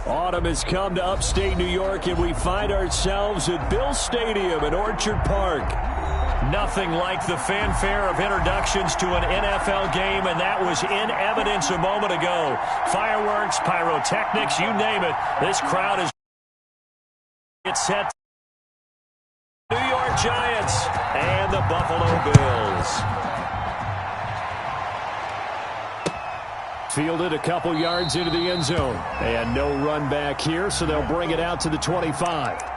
Autumn has come to upstate New York, and we find ourselves at Bill Stadium in Orchard Park. Nothing like the fanfare of introductions to an NFL game, and that was in evidence a moment ago. Fireworks, pyrotechnics, you name it. This crowd is set. New York Giants and the Buffalo Bills. Fielded a couple yards into the end zone. And no run back here, so they'll bring it out to the 25.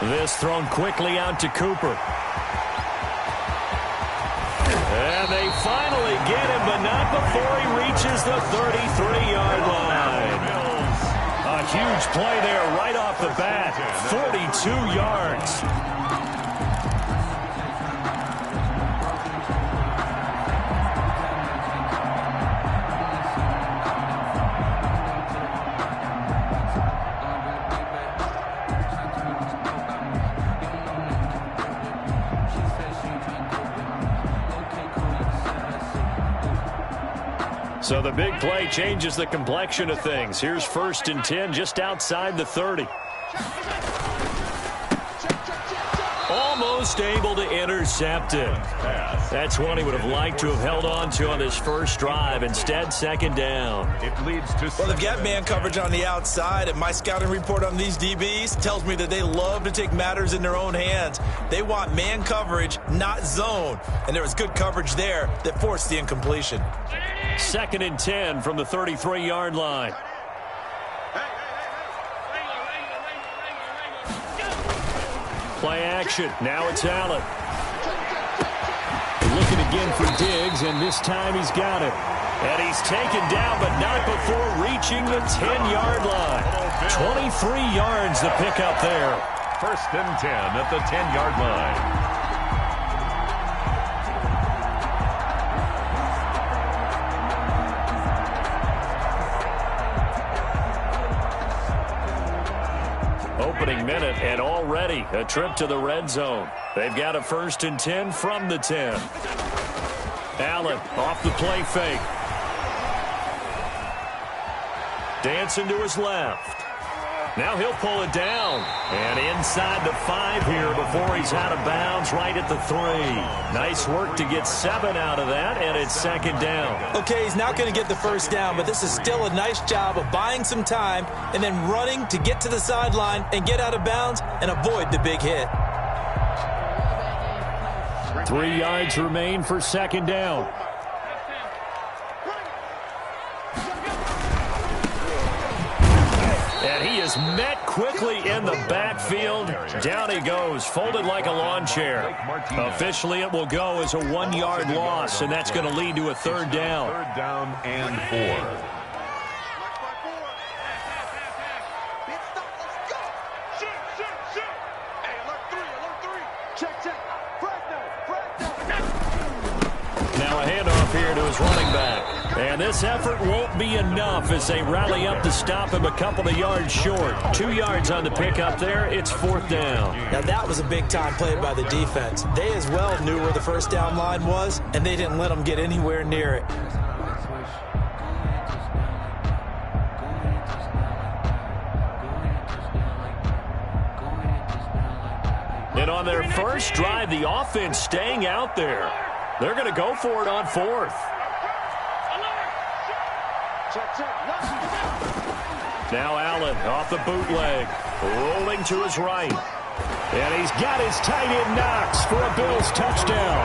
This thrown quickly out to Cooper. And they finally get him, but not before he reaches the 33-yard line. A huge play there right off the bat. 42 yards. So the big play changes the complexion of things. Here's 1st and 10 just outside the 30. Almost able to intercept it. That's one he would have liked to have held on to on this first drive. Instead, 2nd down. It leads to well, they've got man coverage on the outside, and my scouting report on these DBs tells me that they love to take matters in their own hands. They want man coverage, not zone. And there was good coverage there that forced the incompletion. 2nd and 10 from the 33-yard line. Play action. Now it's Allen. Looking again for Diggs, and this time he's got it. And he's taken down, but not before reaching the 10-yard line. 23 yards the pickup there. 1st and 10 at the 10-yard line. Opening minute, and already a trip to the red zone. They've got a 1st and 10 from the 10. Allen off the play fake. Dancing to his left. Now he'll pull it down. And inside the 5 here before he's out of bounds right at the 3. Nice work to get 7 out of that, and it's 2nd down. Okay, he's not going to get the 1st down, but this is still a nice job of buying some time and then running to get to the sideline and get out of bounds and avoid the big hit. 3 yards remain for 2nd down. And he is met quickly in the backfield. Down he goes, folded like a lawn chair. Officially, it will go as a 1-yard loss, and that's going to lead to a 3rd down. 3rd down and 4. Now a handoff here to his running back. And this effort won't be enough as they rally up to stop him a couple of yards short. 2 yards on the pickup there. It's 4th down. Now that was a big-time play by the defense. They as well knew where the 1st down line was, and they didn't let them get anywhere near it. And on their first drive, the offense staying out there. They're going to go for it on 4th. Now Allen off the bootleg, rolling to his right. And he's got his tight end Knox for a Bills touchdown.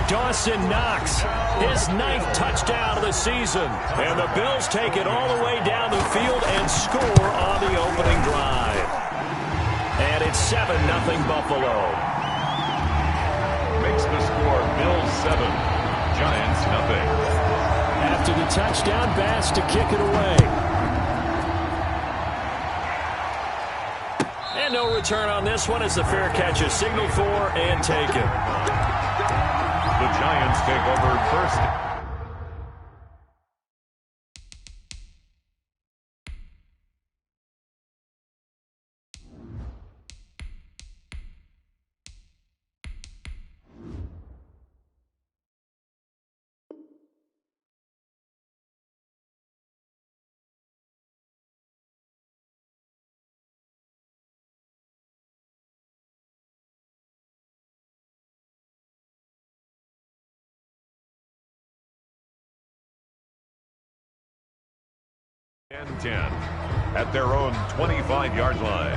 Dawson Knox, his 9th touchdown of the season. And the Bills take it all the way down the field and score on the opening drive. And it's 7-0 Buffalo. Makes the score Bills 7, Giants nothing. After the touchdown, Bass to kick it away. And no return on this one as the fair catch is signaled for and taken. The Giants take over first. And 10 at their own 25-yard line.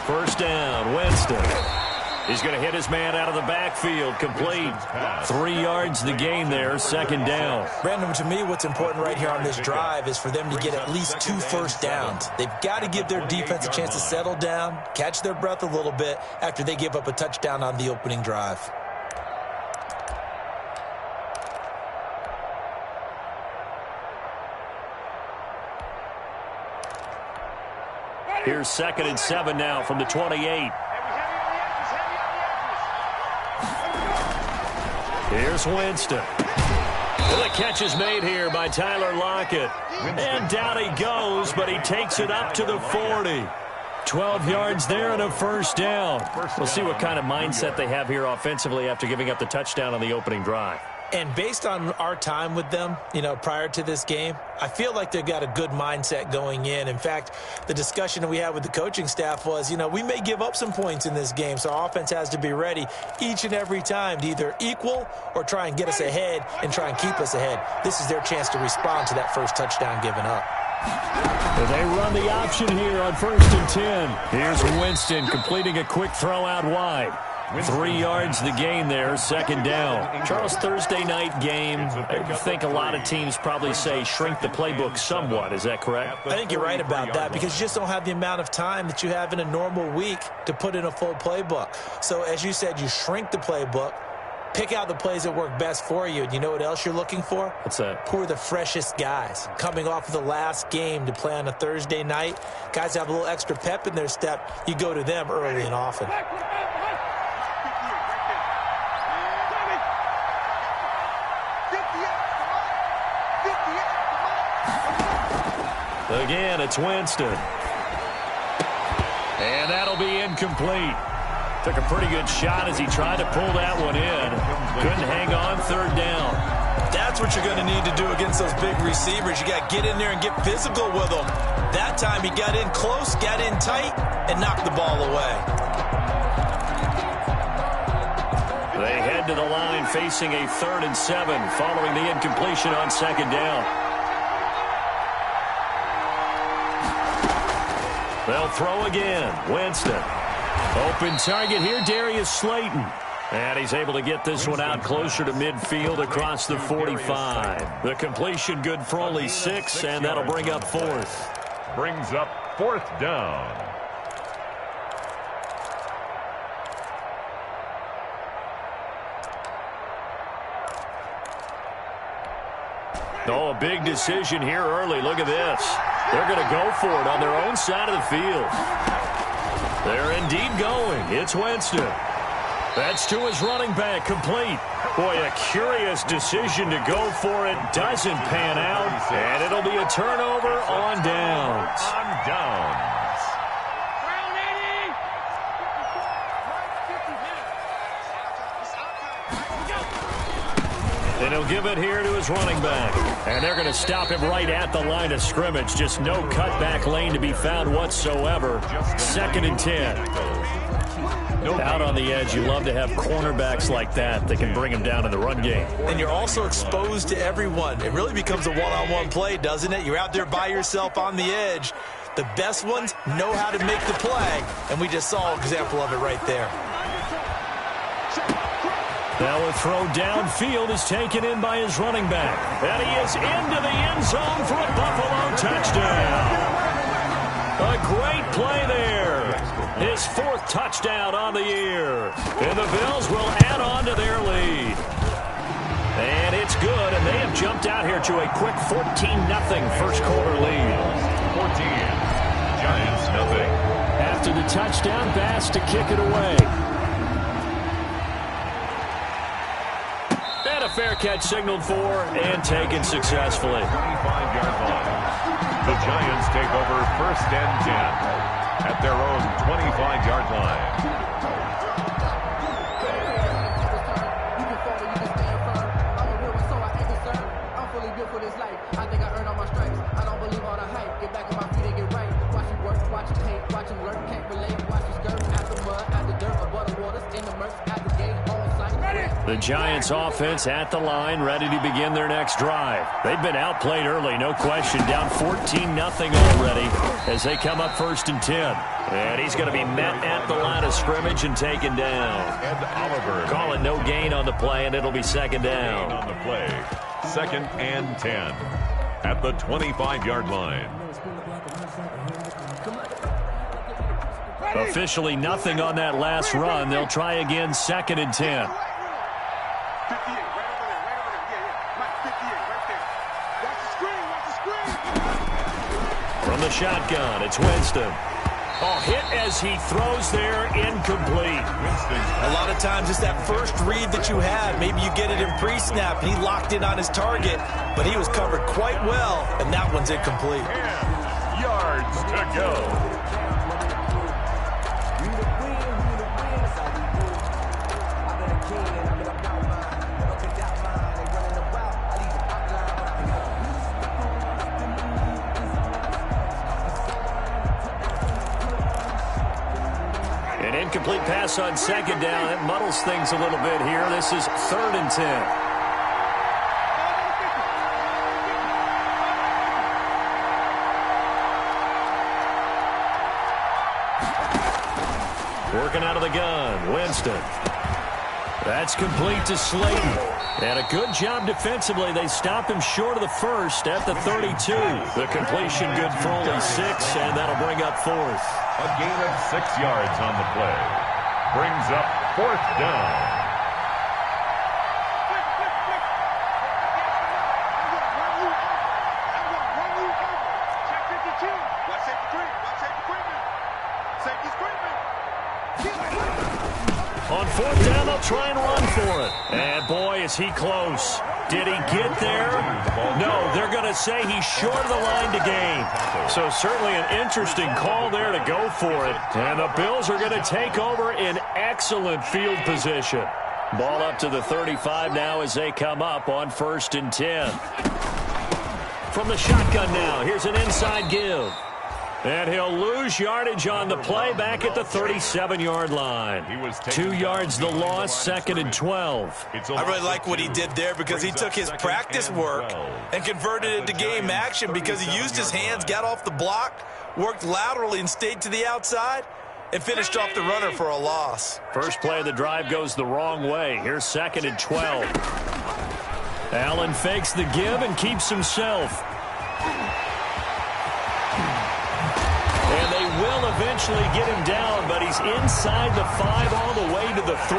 First down, Winston. He's going to hit his man out of the backfield. Complete. 3 yards the gain there. Second down. Brandon, to me, what's important right here on this drive is for them to get at least 2 first downs. They've got to give their defense a chance to settle down, catch their breath a little bit after they give up a touchdown on the opening drive. Here's 2nd and 7 now from the 28. Here's Winston. Well, the catch is made here by Tyler Lockett. And down he goes, but he takes it up to the 40. 12 yards there and a first down. We'll see what kind of mindset they have here offensively after giving up the touchdown on the opening drive. And based on our time with them, prior to this game, I feel like they've got a good mindset going in. In fact, the discussion that we had with the coaching staff was, we may give up some points in this game, so our offense has to be ready each and every time to either equal or try and get us ahead and try and keep us ahead. This is their chance to respond to that first touchdown given up. They run the option here on 1st and 10. Here's Winston completing a quick throw out wide. 3 yards the gain there, second down. Charles, Thursday night game, I think a lot of teams probably say shrink the playbook somewhat. Is that correct? I think you're right about that because you just don't have the amount of time that you have in a normal week to put in a full playbook. So as you said, you shrink the playbook, pick out the plays that work best for you. And you know what else you're looking for? What's that? Who are the freshest guys coming off of the last game to play on a Thursday night? Guys have a little extra pep in their step. You go to them early and often. Again, it's Winston. And that'll be incomplete. Took a pretty good shot as he tried to pull that one in. Couldn't hang on, third down. That's what you're going to need to do against those big receivers. You got to get in there and get physical with them. That time he got in close, got in tight, and knocked the ball away. They head to the line facing a 3rd and 7 following the incompletion on second down. They'll throw again. Winston. Open target here, Darius Slayton. And he's able to get this one out closer to midfield across the 45. The completion good for only 6, and that'll bring up 4th. Brings up 4th down. Oh, a big decision here early. Look at this. They're going to go for it on their own side of the field. They're indeed going. It's Winston. That's to his running back, complete. Boy, a curious decision to go for it. Doesn't pan out, and it'll be a turnover on downs. On downs. And he'll give it here to his running back. And they're going to stop him right at the line of scrimmage. Just no cutback lane to be found whatsoever. 2nd and 10. Out on the edge, you love to have cornerbacks like that that can bring them down in the run game. And you're also exposed to everyone. It really becomes a one-on-one play, doesn't it? You're out there by yourself on the edge. The best ones know how to make the play, and we just saw an example of it right there. Now a throw downfield is taken in by his running back. And he is into the end zone for a Buffalo touchdown. A great play there. His 4th touchdown on the year. And the Bills will add on to their lead. And it's good, and they have jumped out here to a quick 14-0 first quarter lead. 14, Giants nothing. After the touchdown, Bass to kick it away. And a fair catch signaled for and taken successfully. 25-yard line. The Giants take over 1st and 10 at their own 25-yard line. The Giants offense at the line, ready to begin their next drive. They've been outplayed early, no question, down 14-0 already as they come up 1st and 10. And he's going to be met at the line of scrimmage and taken down. And Oliver. Call it no gain on the play, and it'll be 2nd down. On the play, 2nd and 10 at the 25-yard line. Officially nothing on that last run. They'll try again, 2nd and 10. From the shotgun, it's Winston. Oh, hit as he throws there, incomplete. A lot of times it's that first read that you had. Maybe you get it in pre-snap. He locked in on his target, but he was covered quite well, and that one's incomplete. 10 yards to go. Incomplete pass on 2nd down. It muddles things a little bit here. This is 3rd and 10. Working out of the gun, Winston. That's complete to Slayton. And a good job defensively. They stop him short of the 1st at the 32. The completion good for only 6, and that'll bring up 4th. A gain of 6 yards on the play. Brings up 4th down. On 4th down, they'll try and run for it. And boy, is he close. Did he get there? No, they're going to say he's short of the line to gain. So certainly an interesting call there to go for it. And the Bills are going to take over in excellent field position. Ball up to the 35 now as they come up on 1st and 10. From the shotgun now, here's an inside give. And he'll lose yardage on the play back at the 37-yard line. 2 yards the loss, 2nd and 12. I really like what he did there because he took his practice work and converted it to game action because he used his hands, got off the block, worked laterally and stayed to the outside, and finished off the runner for a loss. First play of the drive goes the wrong way. Here's 2nd and 12. Allen fakes the give and keeps himself. And they will eventually get him down, but he's inside the 5 all the way to the 3.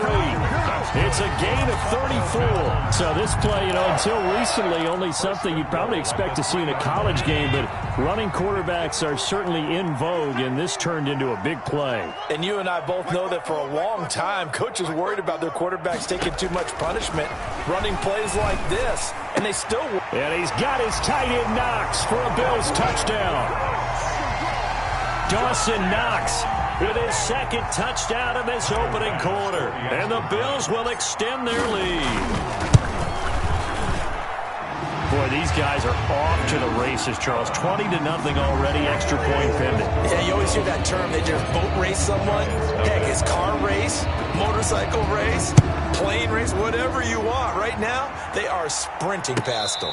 It's a gain of 34. So this play, until recently, only something you'd probably expect to see in a college game, but running quarterbacks are certainly in vogue, and this turned into a big play. And you and I both know that for a long time, coaches worried about their quarterbacks taking too much punishment, running plays like this, and they still... And he's got his tight end Knox for a Bills touchdown. Dawson Knox with his 2nd touchdown of this opening quarter. And the Bills will extend their lead. Boy, these guys are off to the races, Charles. 20-0 already, extra point pending. Yeah, you always hear that term. They just boat race someone. Heck, it's car race, motorcycle race, plane race, whatever you want. Right now, they are sprinting past them.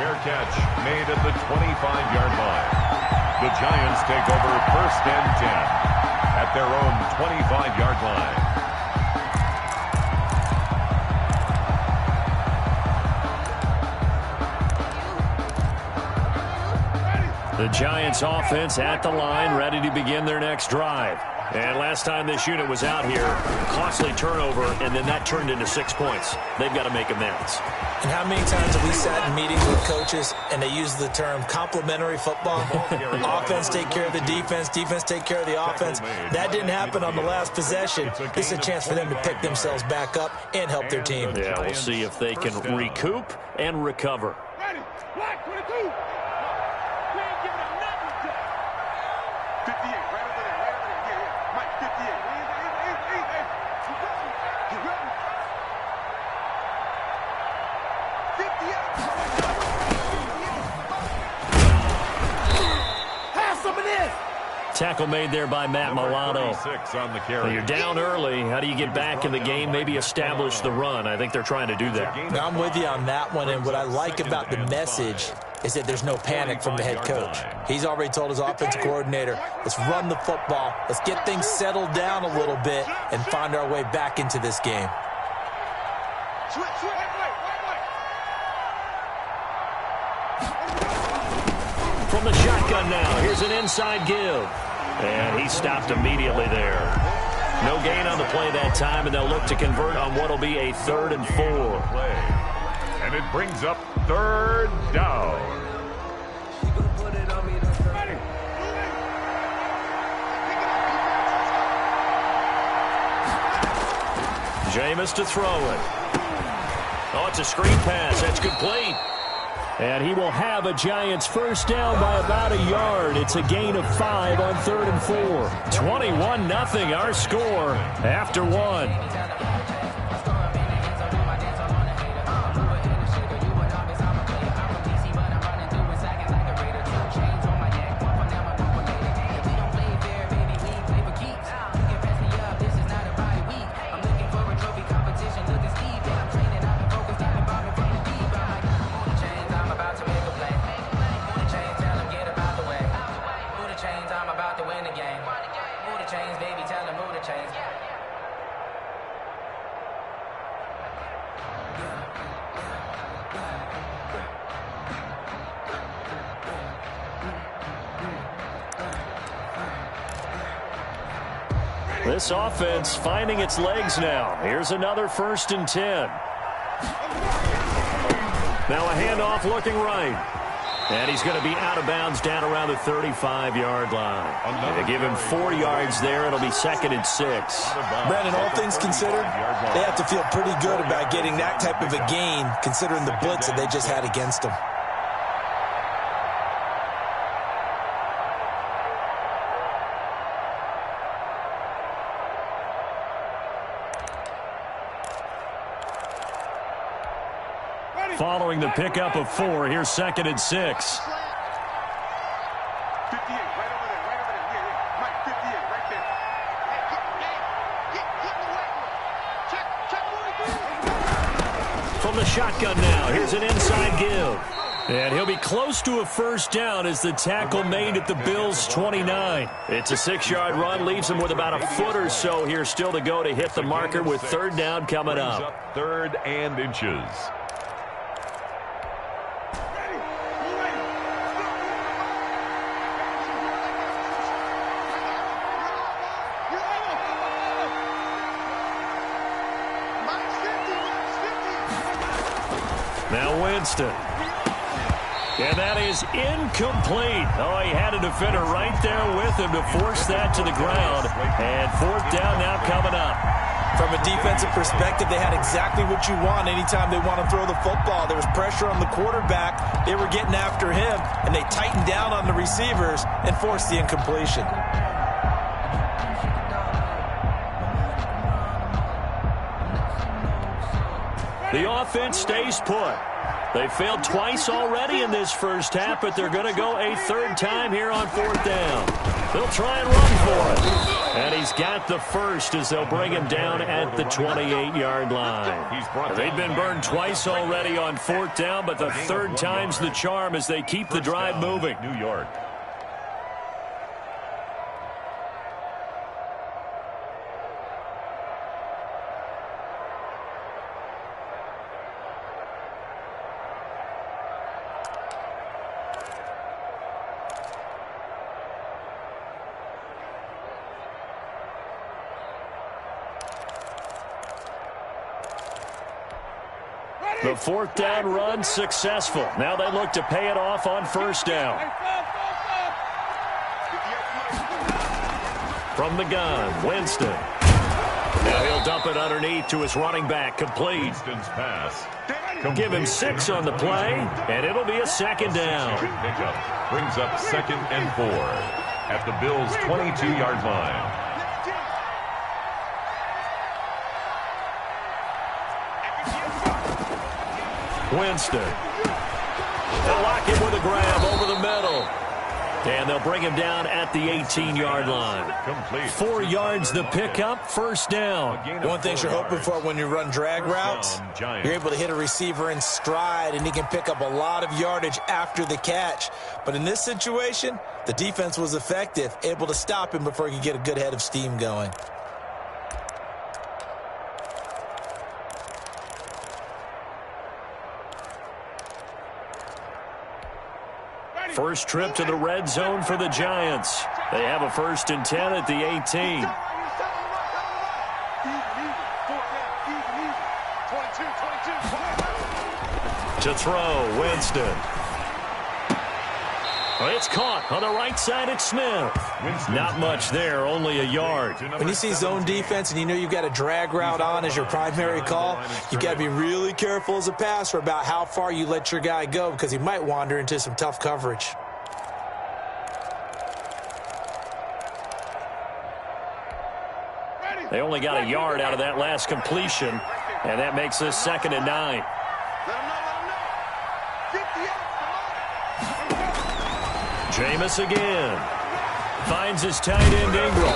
Fair catch made at the 25-yard line. The Giants take over first and 10 at their own 25-yard line. The Giants offense at the line, ready to begin their next drive. And last time this unit was out here, costly turnover, and then that turned into 6 points. They've got to make amends. And how many times have we sat in meetings with coaches and they use the term complementary football? Offense take care of the defense, defense take care of the offense. That didn't happen on the last possession. This is a chance for them to pick themselves back up and help their team. Yeah, we'll see if they can recoup and recover. Ready. Black 22. 58, right over there, right over there. Yeah. Mike, 58. Hey. You ready? 58. Have some of this. Tackle made there by Matt Milano. On the carry. You're down early. How do you get back in the game, maybe establish the run? I think they're trying to do that. Now, I'm with you on that one, and what I like about the message is that there's no panic from the head coach. He's already told his offensive coordinator, let's run the football, let's get things settled down a little bit and find our way back into this game. From the shotgun now, here's an inside give. And he stopped immediately there. No gain on the play that time, and they'll look to convert on what will be a 3rd and 4. And it brings up 3rd down. Jameis to throw it. Oh, it's a screen pass. That's complete. And he will have a Giants first down by about a yard. It's a gain of 5 on 3rd and 4. 21-0 our score after 1. This offense finding its legs now. Here's another 1st and 10. Now a handoff looking right. And he's going to be out of bounds down around the 35-yard line. They give him 4 yards there. It'll be 2nd and 6. Brandon, all things considered, they have to feel pretty good about getting that type of a gain considering the blitz that they just had against them. Following the pickup of 4, here's 2nd and 6. 58, right over there, Yeah. Mike, 58, right there. Hey, From the shotgun now, here's an inside give. And he'll be close to a first down as the tackle made at the Bills' 29. It's a 6-yard run, leaves him with about a foot or so here still to go to hit the marker with 3rd down coming up. 3rd and inches. Now Winston. And that is incomplete. Oh, he had a defender right there with him to force that to the ground. And 4th down now coming up. From a defensive perspective, they had exactly what you want anytime they want to throw the football. There was pressure on the quarterback. They were getting after him, and they tightened down on the receivers and forced the incompletion. The offense stays put. They failed twice already in this first half, but they're going to go a third time here on fourth down. They'll try and run for it. And he's got the first as they'll bring him down at the 28-yard line. They've been burned twice already on fourth down, but the third time's the charm as they keep the drive moving. New York. The fourth down run successful. Now they look to pay it off on first down. From the gun, Winston. Now he'll dump it underneath to his running back, complete. Winston's pass. Give him 6 on the play, and it'll be a second down. Pickup brings up 2nd and 4 at the Bills' 22-yard line. Winston. They'll lock him with a grab over the middle. And they'll bring him down at the 18-yard line. Complete. 4 yards the pickup, first down. One thing you're hoping for when you run drag routes, you're able to hit a receiver in stride, and he can pick up a lot of yardage after the catch. But in this situation, the defense was effective, able to stop him before he could get a good head of steam going. First trip to the red zone for the Giants. They have a 1st and 10 at the 18. To throw, Winston. It's caught on the right side at Smith. Not much there, only a yard. When you see zone defense and you know you've got a drag route on as your primary call, you've got to be really careful as a passer about how far you let your guy go because he might wander into some tough coverage. They only got a yard out of that last completion, and that makes this 2nd and 9. Jameis again. Finds his tight end Ingram.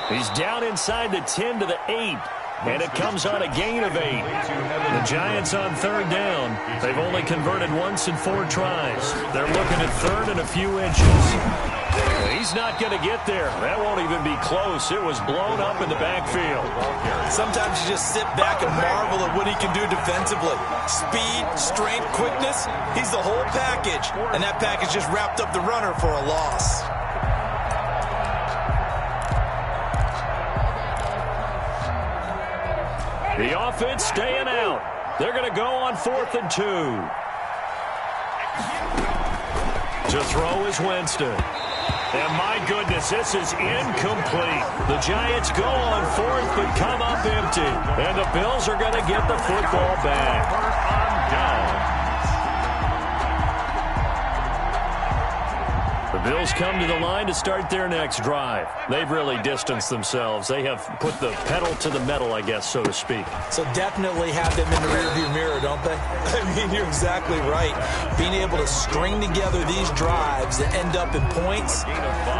He's down inside the 10 to the 8. And it comes on a gain of 8. The Giants on third down. They've only converted once in 4 tries. They're looking at third and a few inches. He's not going to get there. That won't even be close. It was blown up in the backfield. Sometimes you just sit back and marvel at what he can do defensively. Speed, strength, quickness. He's the whole package. And that package just wrapped up the runner for a loss. The offense staying out. They're going to go on 4th and 2. To throw is Winston. And my goodness, this is incomplete. The Giants go on 4th but come up empty. And the Bills are going to get the football back. The Bills come to the line to start their next drive. They've really distanced themselves. They have put the pedal to the metal, I guess, so to speak. So definitely have them in the rearview mirror, don't they? I mean, you're exactly right. Being able to string together these drives that end up in points,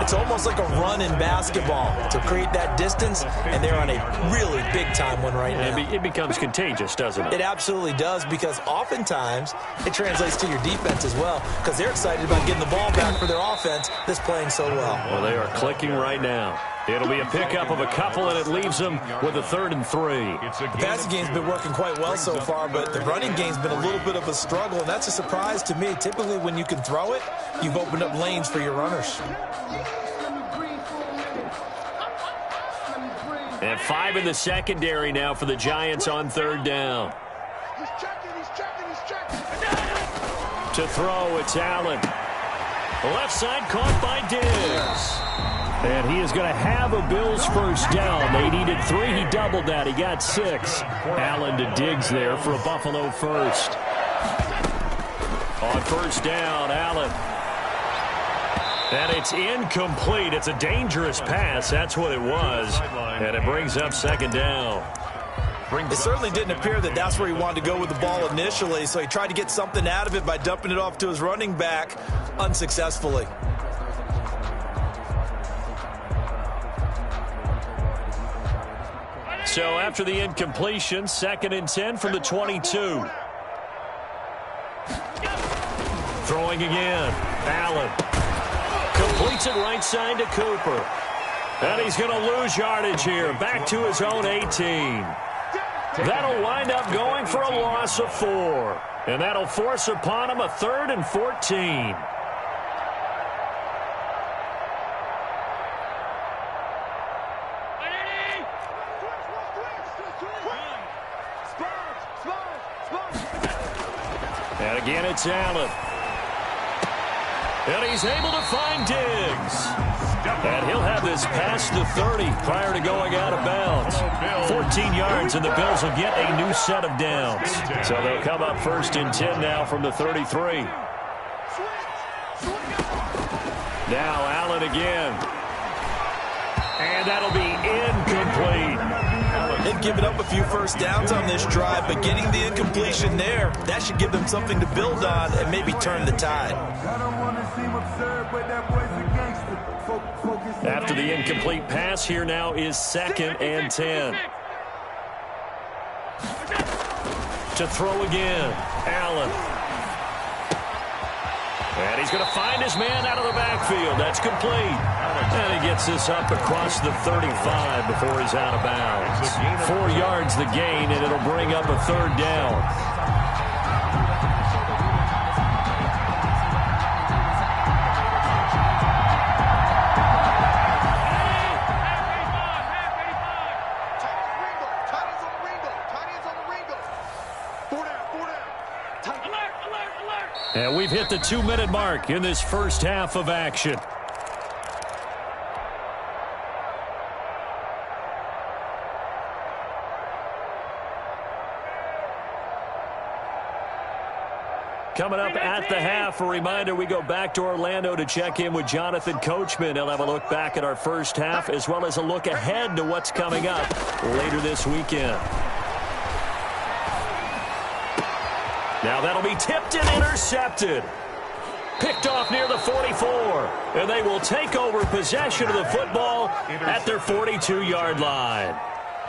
it's almost like a run in basketball to create that distance, and they're on a really big-time one right now. It becomes contagious, doesn't it? It absolutely does, because oftentimes it translates to your defense as well, because they're excited about getting the ball back for their offense that's playing so well. Well, they are clicking right now. It'll be a pickup of a couple, and it leaves them with a 3rd and 3. The passing game's been working quite well so far, but the running game's been a little bit of a struggle, and that's a surprise to me. Typically, when you can throw it, you've opened up lanes for your runners. And 5 in the secondary now for the Giants on 3rd down. He's checking. To throw, it's Allen. Left side caught by Diggs. And he is going to have a Bills first down. They needed 3. He doubled that. He got 6. Allen to Diggs there for a Buffalo first. On first down, Allen. And it's incomplete. It's a dangerous pass. That's what it was. And it brings up 2nd down. It certainly didn't appear that that's where he wanted to go with the ball initially, so he tried to get something out of it by dumping it off to his running back unsuccessfully. So after the incompletion, 2nd and 10 from the 22. Throwing again. Allen completes it right side to Cooper. And he's going to lose yardage here. Back to his own 18. That'll wind up going for a loss of 4. And that'll force upon him a 3rd and 14. And again, it's Allen. And he's able to find Diggs. And he'll have this past the 30 prior to going out of bounds. 14 yards, and the Bills will get a new set of downs. So they'll come up 1st and 10 now from the 33. Now Allen again. And that'll be incomplete. They've given up a few first downs on this drive, but getting the incompletion there, that should give them something to build on and maybe turn the tide. After the incomplete pass, here now is 2nd and 10. To throw again, Allen. And he's going to find his man out of the backfield. That's complete. And he gets this up across the 35 before he's out of bounds. 4 yards the gain, and it'll bring up a 3rd down. And we've hit the 2-minute mark in this first half of action. Coming up at the half, a reminder, we go back to Orlando to check in with Jonathan Coachman. He'll have a look back at our first half as well as a look ahead to what's coming up later this weekend. Now that'll be tipped and intercepted. Picked off near the 44. And they will take over possession of the football at their 42-yard line.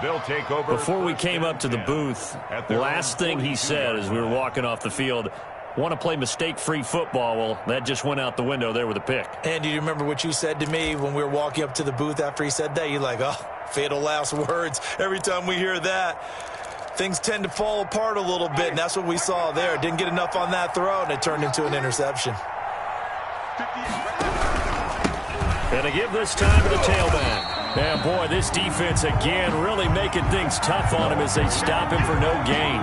They'll take over. Before we came up to the booth, last thing he said as we were walking off the field, want to play mistake-free football. Well, that just went out the window there with a pick. And do you remember what you said to me when we were walking up to the booth after he said that? You're like, oh, fatal last words. Every time we hear that, things tend to fall apart a little bit, and that's what we saw there. Didn't get enough on that throw, and it turned into an interception. And a give this time to the tailback. And, boy, this defense again really making things tough on him as they stop him for no gain.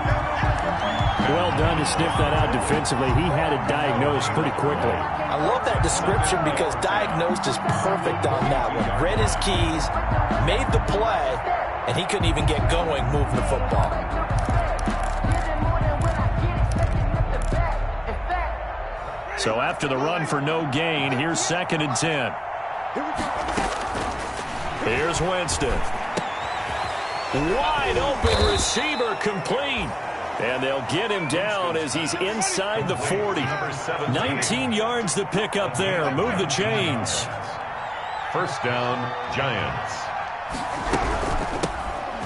Well done to sniff that out defensively. He had it diagnosed pretty quickly. I love that description because diagnosed is perfect on that one. Read his keys, made the play, and he couldn't even get going moving the football. So after the run for no gain, here's 2nd and 10. Here's Winston. Wide open receiver complete. And they'll get him down as he's inside the 40. 19 yards to pick up there. Move the chains. First down, Giants.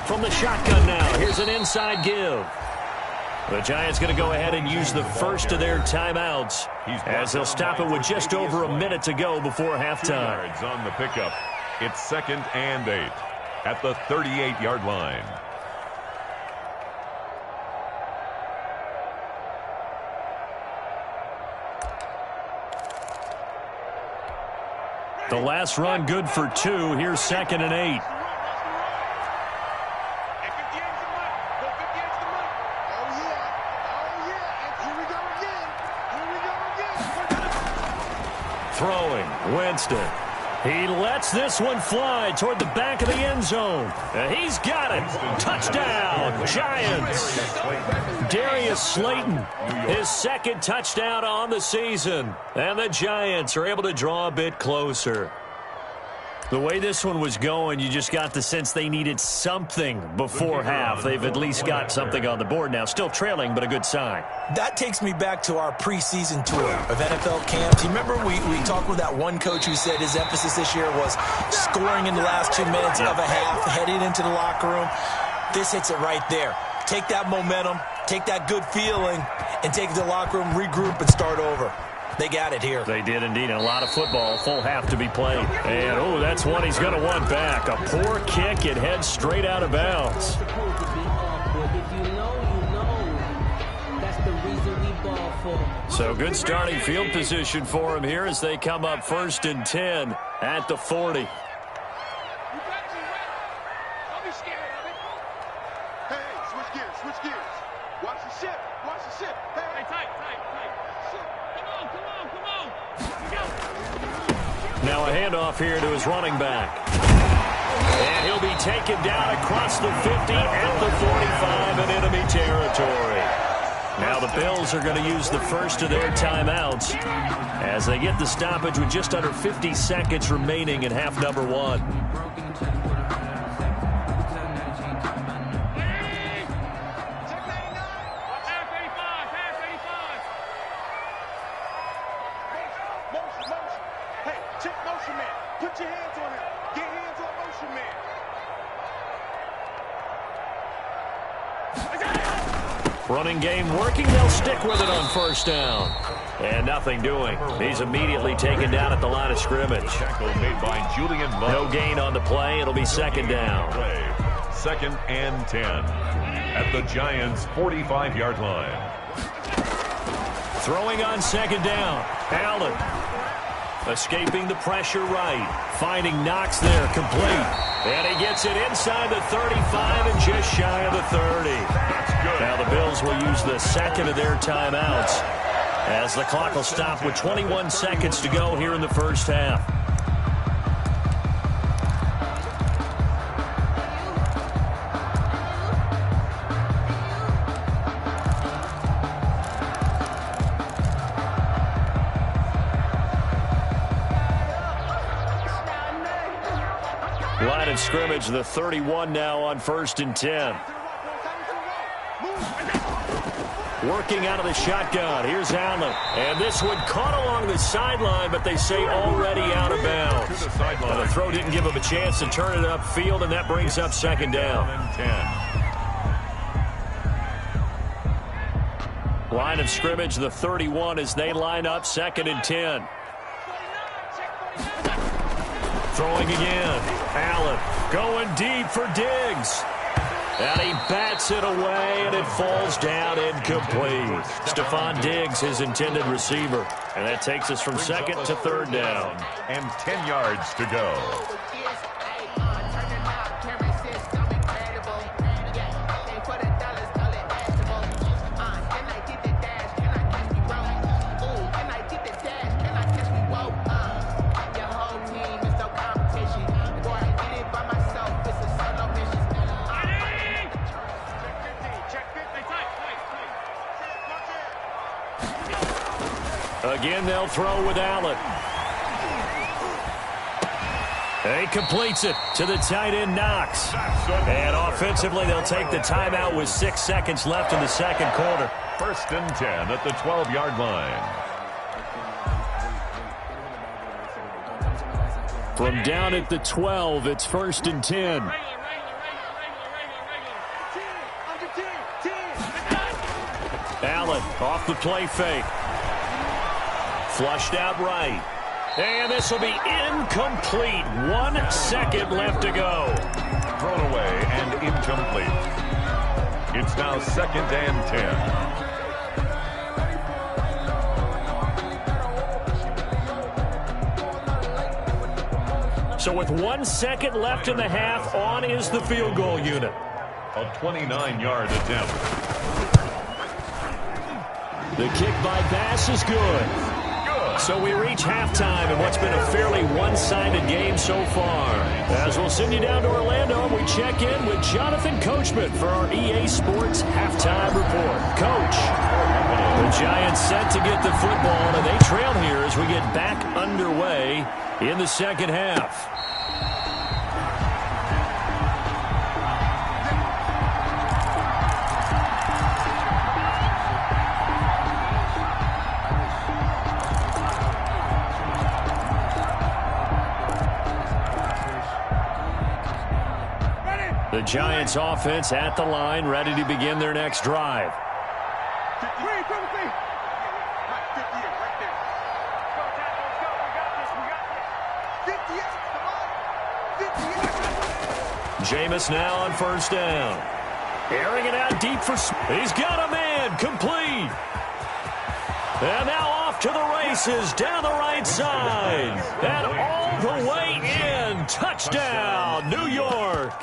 From the shotgun now, here's an inside give. The Giants going to go ahead and use the first of their timeouts as they'll stop it with just over a minute to go before halftime. 2 yards on the pickup. It's 2nd and 8 at the 38-yard line. The last run good for 2. Here's 2nd and 8. Throwing, Winston. He lets this one fly toward the back of the end zone. And he's got it. Touchdown, Giants. Darius Slayton, his 2nd touchdown on the season. And the Giants are able to draw a bit closer. The way this one was going, you just got the sense they needed something before half. They've at least got something on the board now. Still trailing, but a good sign. That takes me back to our preseason tour of NFL camps. You remember we talked with that one coach who said his emphasis this year was scoring in the last 2 minutes of a half, heading into the locker room. This hits it right there. Take that momentum, take that good feeling, and take it to the locker room, regroup, and start over. They got it here. They did indeed. And a lot of football, full half to be played. And, oh, that's one he's going to want back. A poor kick. It heads straight out of bounds. So good starting field position for him here as they come up 1st and 10 at the 40. Now a handoff here to his running back. And he'll be taken down across the 50 at the 45 in enemy territory. Now the Bills are going to use the first of their timeouts as they get the stoppage with just under 50 seconds remaining in half number 1. Running game working. They'll stick with it on 1st down. And nothing doing. He's immediately taken down at the line of scrimmage. Tackle made by Julian Love. No gain on the play. It'll be 2nd down. 2nd and 10 at the Giants' 45-yard line. Throwing on 2nd down. Allen escaping the pressure right. Finding Knox there, complete. And he gets it inside the 35 and just shy of the 30. Now the Bills will use the 2nd of their timeouts as the clock will stop with 21 seconds to go here in the 1st half. Line of scrimmage, the 31 now on 1st and 10. Working out of the shotgun. Here's Allen. And this one caught along the sideline, but they say already out of bounds. The throw didn't give him a chance to turn it upfield, and that brings up 2nd down. Line of scrimmage, the 31 as they line up 2nd and 10. Throwing again. Allen going deep for Diggs. And he bats it away, and it falls down incomplete. Stephon Diggs, his intended receiver. And that takes us from 2nd to 3rd down. And 10 yards to go. Again, they'll throw with Allen. He completes it to the tight end, Knox. And offensively, they'll take the timeout with 6 seconds left in the 2nd quarter. 1st and 10 at the 12-yard line. From down at the 12, it's 1st and 10. Allen off the play fake. Flushed out right. And this will be incomplete. 1 second left to go. Thrown away and incomplete. It's now 2nd and 10. So with 1 second left in the half, on is the field goal unit. A 29-yard attempt. The kick by Bass is good. So we reach halftime in what's been a fairly one-sided game so far. As we'll send you down to Orlando, we check in with Jonathan Coachman for our EA Sports Halftime Report. Coach, the Giants set to get the football, and they trail here as we get back underway in the 2nd half. The Giants offense at the line, ready to begin their next drive. Jameis now on first down. Airing it out deep for... He's got a man. Complete. And now off to the races down the right side. And all the way in. Touchdown, New York.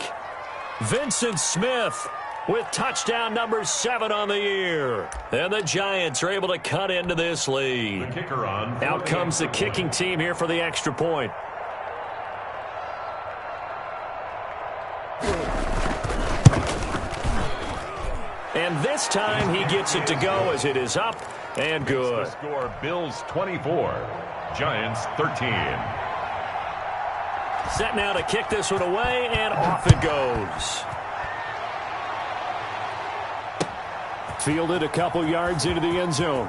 Vincent Smith with touchdown number 7 on the year. And the Giants are able to cut into this lead. The kicker on. Out comes the kicking team here for the extra point. And this time he gets it to go as it is up and good. The score, Bills 24, Giants 13. Set now to kick this one away, and off it goes. Fielded a couple yards into the end zone.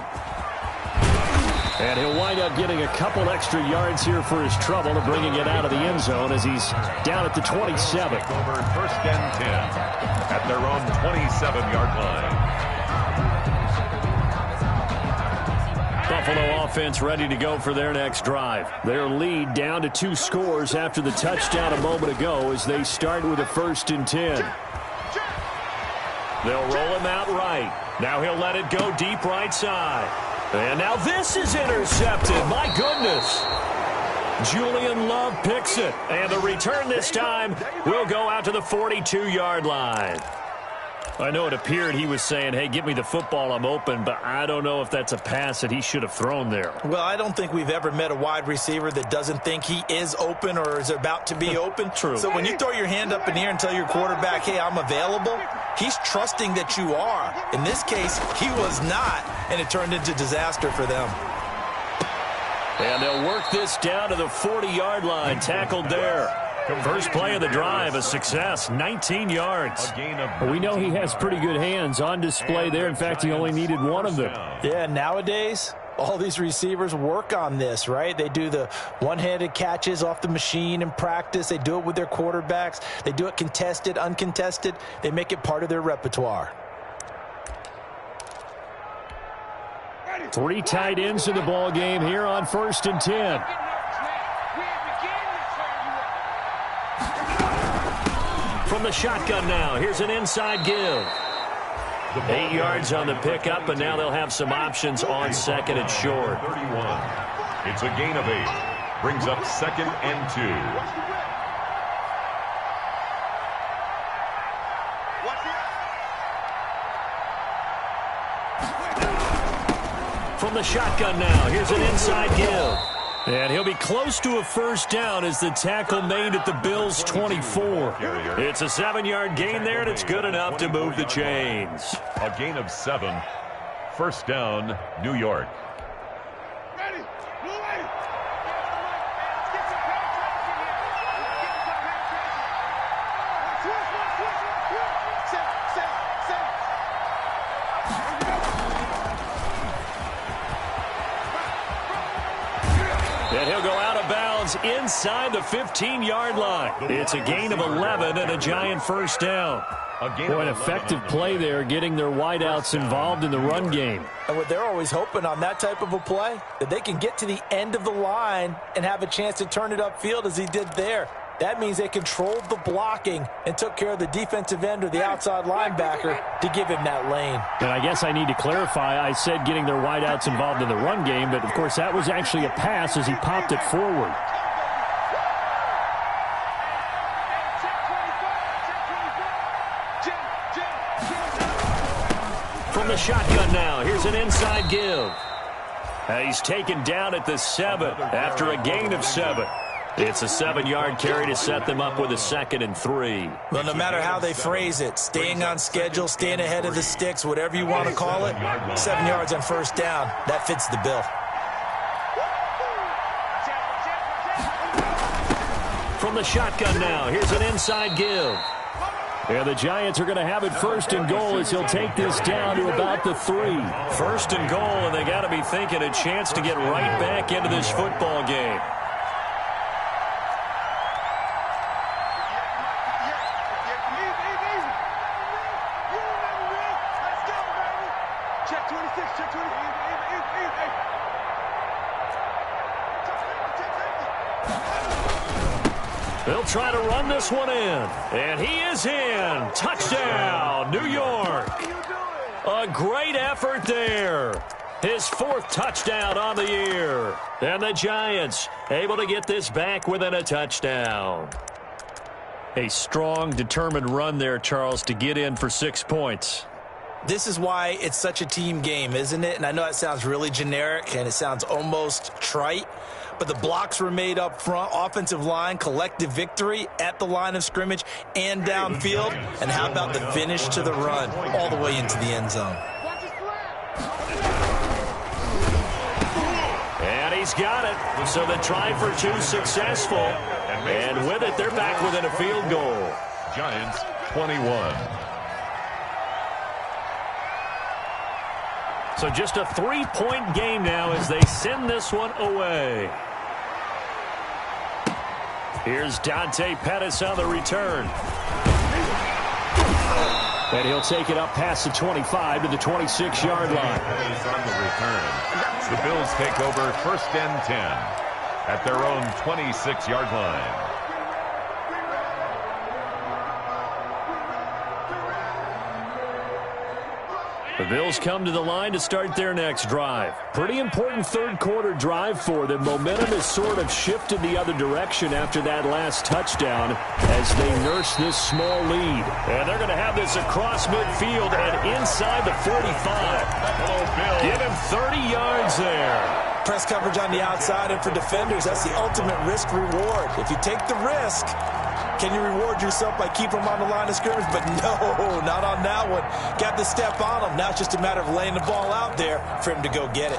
And he'll wind up getting a couple extra yards here for his trouble of bringing it out of the end zone as he's down at the 27. Over first and 10 at their own 27-yard line. Buffalo offense ready to go for their next drive. Their lead down to 2 scores after the touchdown a moment ago as they start with a 1st and 10. They'll roll him out right. Now he'll let it go deep right side. And now this is intercepted. My goodness. Julian Love picks it. And the return this time will go out to the 42-yard line. I know it appeared he was saying, hey, give me the football, I'm open, but I don't know if that's a pass that he should have thrown there. Well, I don't think we've ever met a wide receiver that doesn't think he is open or is about to be open. True. So when you throw your hand up in the air and tell your quarterback, hey, I'm available, he's trusting that you are. In this case, he was not, and it turned into disaster for them. And they'll work this down to the 40-yard line, tackled there. First play of the drive, a success, 19 yards. We know he has pretty good hands on display there. In fact, he only needed one of them. Yeah, nowadays, all these receivers work on this, right? They do the one-handed catches off the machine in practice. They do it with their quarterbacks. They do it contested, uncontested. They make it part of their repertoire. 3 tight ends in the ball game here on 1st and 10. From the shotgun now, here's an inside give. 8 yards on the pickup, and now they'll have some options on 2nd and short. 31. It's a gain of 8. Brings up 2nd and 2. From the shotgun now, here's an inside give. And he'll be close to a 1st down as the tackle made at the Bills' 24. It's a 7-yard gain there, and it's good enough to move the chains. A gain of 7. 1st down, New York. And he'll go out of bounds inside the 15-yard line. It's a gain of 11 and a Giant 1st down. Boy, an effective play there, getting their wideouts involved in the run game. And what they're always hoping on that type of a play, that they can get to the end of the line and have a chance to turn it upfield as he did there. That means they controlled the blocking and took care of the defensive end or the outside linebacker to give him that lane. And I guess I need to clarify, I said getting their wideouts involved in the run game, but of course that was actually a pass as he popped it forward. From the shotgun now, here's an inside give. He's taken down at the 7 after a gain of 7. It's a 7-yard carry to set them up with a 2nd and 3. Well, no matter how they phrase it, staying on schedule, staying ahead of the sticks, whatever you want to call it, 7 yards on 1st down, that fits the bill. from the shotgun now. Here's an inside give. And the Giants are going to have it first and goal as he'll take this down to about the 3. First and goal, and they got to be thinking a chance to get right back into this football game. Check 26, check 26. They'll try to run this one in. And he is in. Touchdown, New York. A great effort there. His 4th touchdown on the year. And the Giants able to get this back within a touchdown. A strong, determined run there, Charles, to get in for 6 points. This is why it's such a team game, isn't it? And I know that sounds really generic and it sounds almost trite, but the blocks were made up front, offensive line, collective victory at the line of scrimmage and downfield. And how about the finish to the run all the way into the end zone? And he's got it. So the try for 2 successful. And with it, they're back within a field goal. Giants 21. So just a 3-point game now as they send this one away. Here's Dante Pettis on the return. And he'll take it up past the 25 to the 26-yard line. Pettis on the return. The Bills take over first and 10 at their own 26-yard line. The Bills come to the line to start their next drive. Pretty important third-quarter drive for them. Momentum has sort of shifted the other direction after that last touchdown as they nurse this small lead. And they're going to have this across midfield and inside the 45. Give him 30 yards there. Press coverage on the outside, and for defenders, that's the ultimate risk-reward. If you take the risk, can you reward yourself by keeping them on the line of scrimmage? But no, not on that one. Got to step on him. Now it's just a matter of laying the ball out there for him to go get it.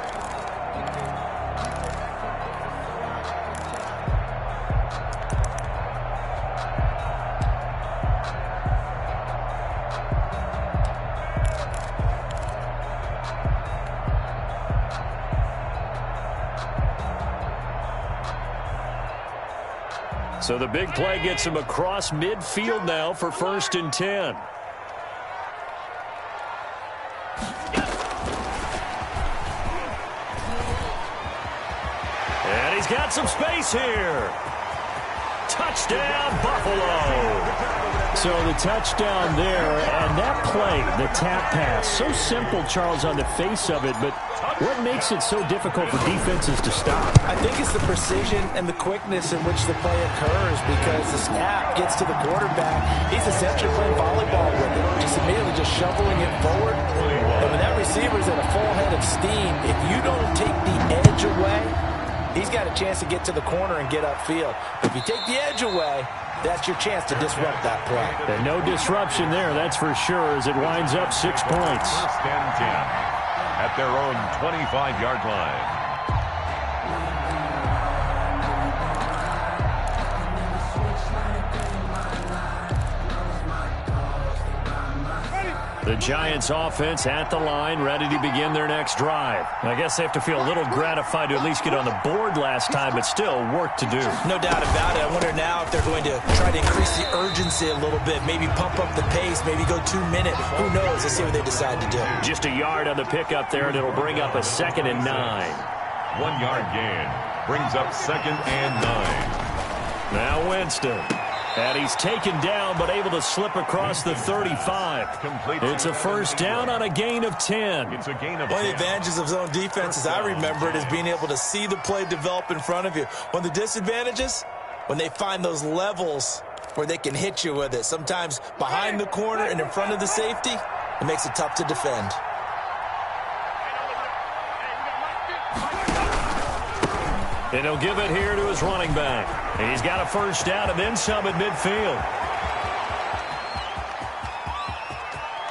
So the big play gets him across midfield now for first and 10. And he's got some space here. Touchdown, Buffalo. So the touchdown there, and that play, the tap pass, so simple, Charles, on the face of it, but what makes it so difficult for defenses to stop? I think it's the precision and the quickness in which the play occurs, because the snap gets to the quarterback. He's essentially playing volleyball with it, just immediately just shoveling it forward. And when that receiver's at a full head of steam, if you don't take the edge away, he's got a chance to get to the corner and get upfield. If you take the edge away, that's your chance to disrupt that play. And no disruption there, that's for sure, as it winds up 6 points. First and 10 at their own 25-yard line. The Giants offense at the line, ready to begin their next drive. I guess they have to feel a little gratified to at least get on the board last time, but still work to do. No doubt about it. I wonder now if they're going to try to increase the urgency a little bit, maybe pump up the pace, maybe go 2 minute. Who knows? Let's see what they decide to do. Just a yard on the pickup there, and it'll bring up a 2nd and 9. 1 yard gain brings up 2nd and 9. Now Winston. And he's taken down, but able to slip across the 35. It's a first down on a gain of 10. It's a gain of 10. One of the advantages of zone defense, as I remember it, is being able to see the play develop in front of you. One of the disadvantages, when they find those levels where they can hit you with it, sometimes behind the corner and in front of the safety, it makes it tough to defend. And he'll give it here to his running back. And he's got a first down and then some at midfield.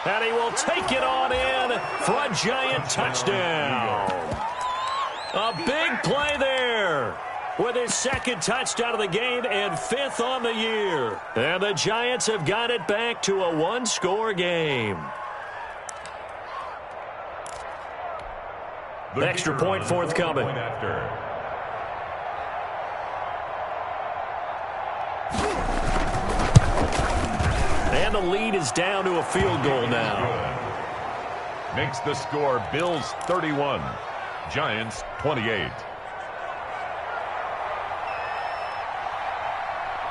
And he will take it on in for a Giant touchdown. A big play there. with his second touchdown of the game and 5th on the year. And the Giants have got it back to a one-score game. The extra point forthcoming. And the lead is down to a field goal now. Makes the score Bills 31, Giants 28.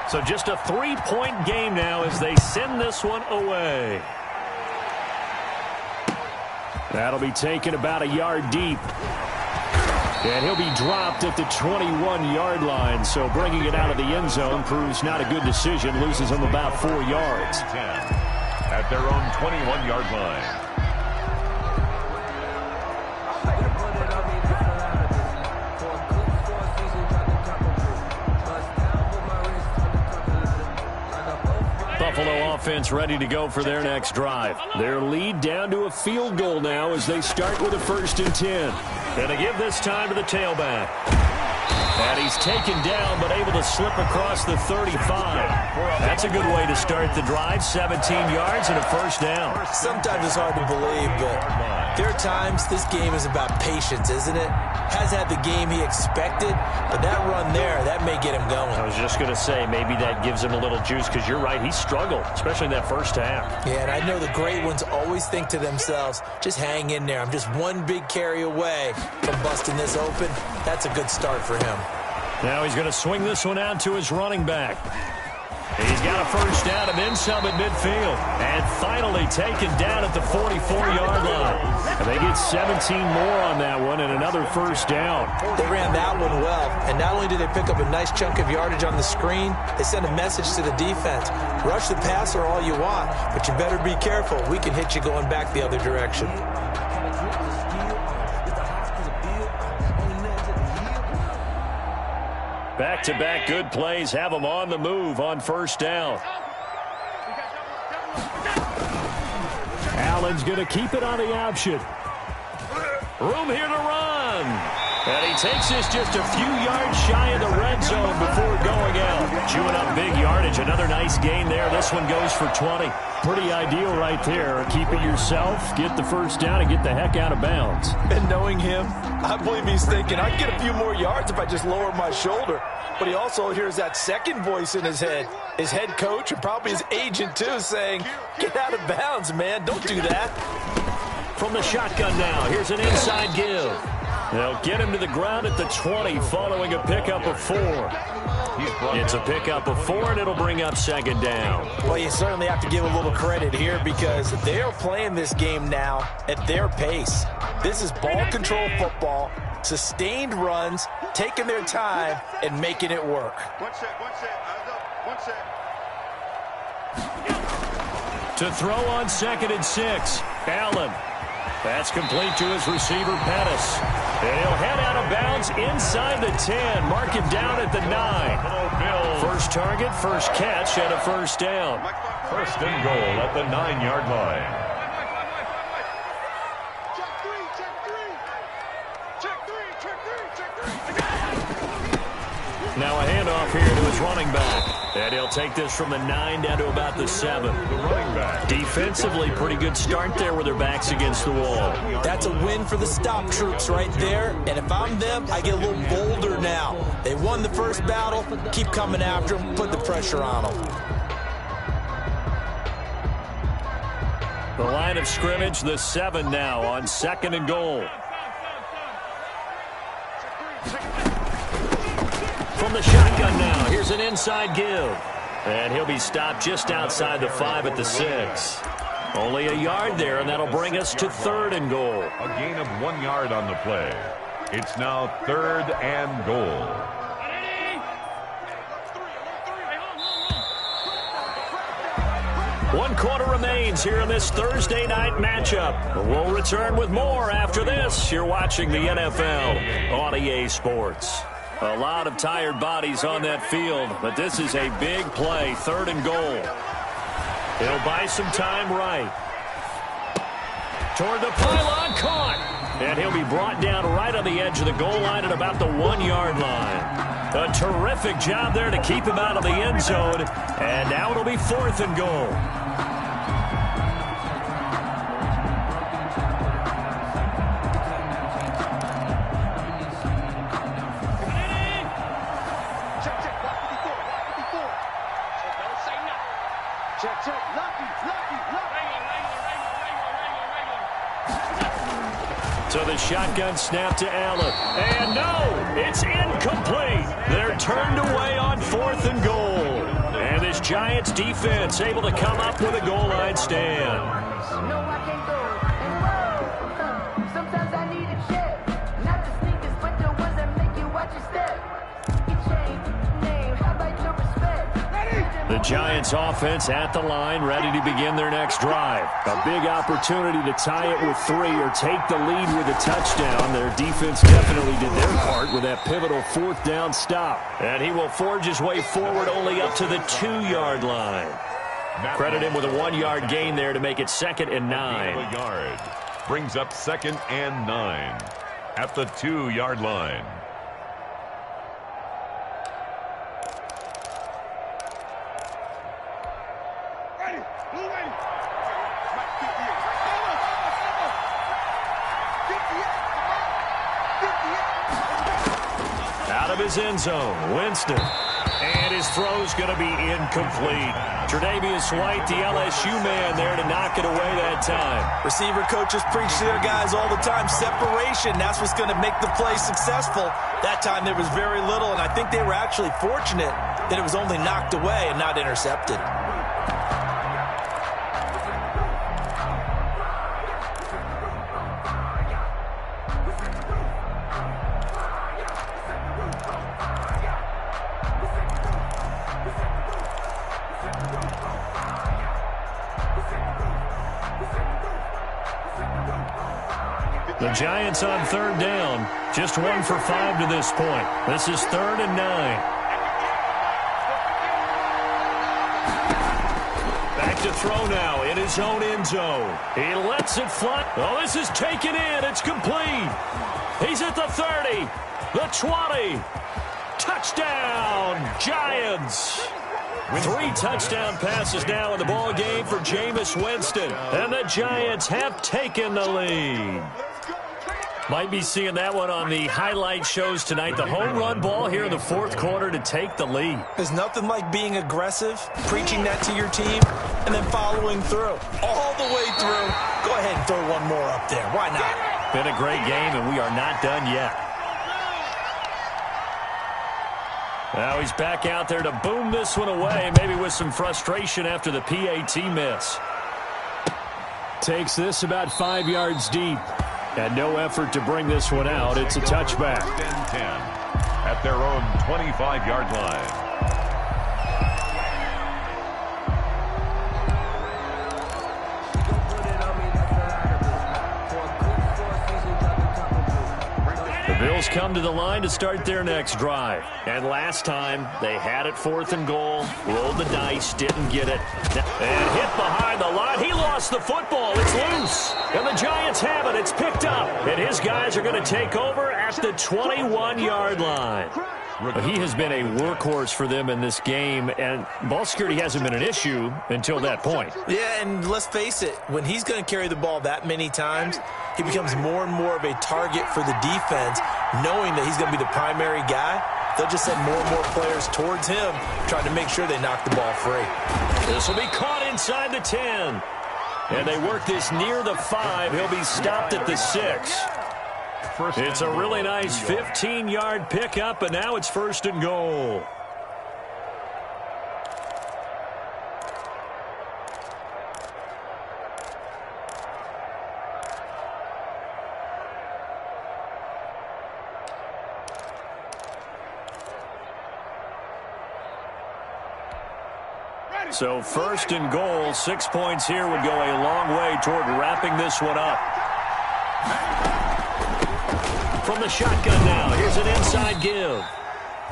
So just a 3-point game now as they send this one away. That'll be taken about a yard deep. And he'll be dropped at the 21-yard line. So bringing it out of the end zone proves not a good decision. Loses him about 4 yards. 10 at their own 21-yard line. Buffalo offense ready to go for their next drive. Their lead down to a field goal now as they start with a 1st and 10. And they give this time to the tailback. And he's taken down but able to slip across the 35. That's a good way to start the drive. 17 yards and a 1st down. Sometimes it's hard to believe, but there are times this game is about patience, isn't it? Has had the game he expected, but that run there, that may get him going. I was just going to say, maybe that gives him a little juice because you're right, he struggled, especially in that first half. Yeah, and I know the great ones always think to themselves, just hang in there. I'm just one big carry away from busting this open. That's a good start for him. Now he's going to swing this one out to his running back. He's got a 1st down and then some at midfield. And finally taken down at the 44-yard line. And they get 17 more on that one and another 1st down. They ran that one well. And not only did they pick up a nice chunk of yardage on the screen, they sent a message to the defense. Rush the passer all you want, but you better be careful. We can hit you going back the other direction. Back-to-back good plays have them on the move on 1st down. Allen's going to keep it on the option. Room here to run. And he takes this just a few yards shy of the red zone before going out. Chewing up big yardage. Another nice gain there. This one goes for 20. Pretty ideal right there. Keep it yourself, get the 1st down, and get the heck out of bounds. And knowing him, I believe he's thinking, I'd get a few more yards if I just lowered my shoulder. But he also hears that second voice in his head. His head coach and probably his agent, too, saying, get out of bounds, man. Don't do that. From the shotgun now, here's an inside give. They'll get him to the ground at the 20 following a pickup of 4. It's a pickup of 4, and it'll bring up 2nd down. Well, you certainly have to give a little credit here because they are playing this game now at their pace. This is ball control football, sustained runs, taking their time, and making it work. One set. One set. To throw on 2nd and 6, Allen. That's complete to his receiver, Pettis. And he'll head out of bounds inside the 10. Mark him down at the 9. First target, 1st catch, and a 1st down. 1st and goal at the 9-yard line. Now a handoff here to his running back. And he'll take this from the 9 down to about the 7. The running back. Defensively, pretty good start there with their backs against the wall. That's a win for the stop troops right there. And if I'm them, I get a little bolder now. They won the first battle. Keep coming after them. Put the pressure on them. The line of scrimmage, the 7 now on 2nd and goal. From the shotgun now, here's an inside give. And he'll be stopped just outside the 5 at the 6. Only a yard there, and that'll bring us to 3rd and goal. A gain of 1 yard on the play. It's now 3rd and goal. One quarter remains here in this Thursday night matchup. We'll return with more after this. You're watching the NFL on EA Sports. A lot of tired bodies on that field, but this is a big play, 3rd and goal. He'll buy some time right. Toward the pylon, caught. And he'll be brought down right on the edge of the goal line at about the 1-yard line. A terrific job there to keep him out of the end zone. And now it'll be 4th and goal. So the shotgun snap to Allen. And no, it's incomplete. They're turned away on 4th and goal. And this Giants defense able to come up with a goal line stand. No, I can't go. And whoa, sometimes I need a check. Not the sneakers, but the ones that make you watch your step. You change name, how about your respect? The Giants offense at the line, ready to begin their next drive. A big opportunity to tie it with 3 or take the lead with a touchdown. Their defense definitely did their part with that pivotal 4th down stop. And he will forge his way forward only up to the 2-yard line. Credit him with a 1-yard gain there to make it 2nd and 9. A yard. Brings up 2nd and 9 at the 2-yard line. Out of his end zone, Winston. And his throw's going to be incomplete. Tre'Davious White, the LSU man, there to knock it away that time. Receiver coaches preach to their guys all the time. Separation, that's what's going to make the play successful. That time there was very little, and I think they were actually fortunate that it was only knocked away and not intercepted. The Giants on 3rd down. Just 1 for 5 to this point. This is 3rd and 9. Back to throw now in his own end zone. He lets it fly. Oh, this is taken in. It's complete. He's at the 30, the 20. Touchdown, Giants. 3 touchdown passes now in the ball game for Jameis Winston. And the Giants have taken the lead. Might be seeing that one on the highlight shows tonight. The home run ball here in the 4th quarter to take the lead. There's nothing like being aggressive, preaching that to your team, and then following through. All the way through. Go ahead and throw one more up there. Why not? Been a great game, and we are not done yet. Now he's back out there to boom this one away, maybe with some frustration after the PAT miss. Takes this about 5 yards deep. And no effort to bring this one out. It's a touchback. 10 at their own 25-yard line. The Bills come to the line to start their next drive. And last time, they had it 4th and goal, rolled the dice, didn't get it. And hit behind the line. He lost the football. It's loose. And the Giants have it. It's picked up. And his guys are going to take over at the 21-yard line. He has been a workhorse for them in this game, and ball security hasn't been an issue until that point. Yeah, and let's face it, when he's going to carry the ball that many times, he becomes more and more of a target for the defense, knowing that he's going to be the primary guy. They'll just send more and more players towards him, trying to make sure they knock the ball free. This will be caught inside the 10. And they work this near the 5. He'll be stopped at the 6. It's a really nice 15-yard pickup, and now it's 1st and goal. So 1st and goal, 6 points here would go a long way toward wrapping this one up. From the shotgun now, here's an inside give.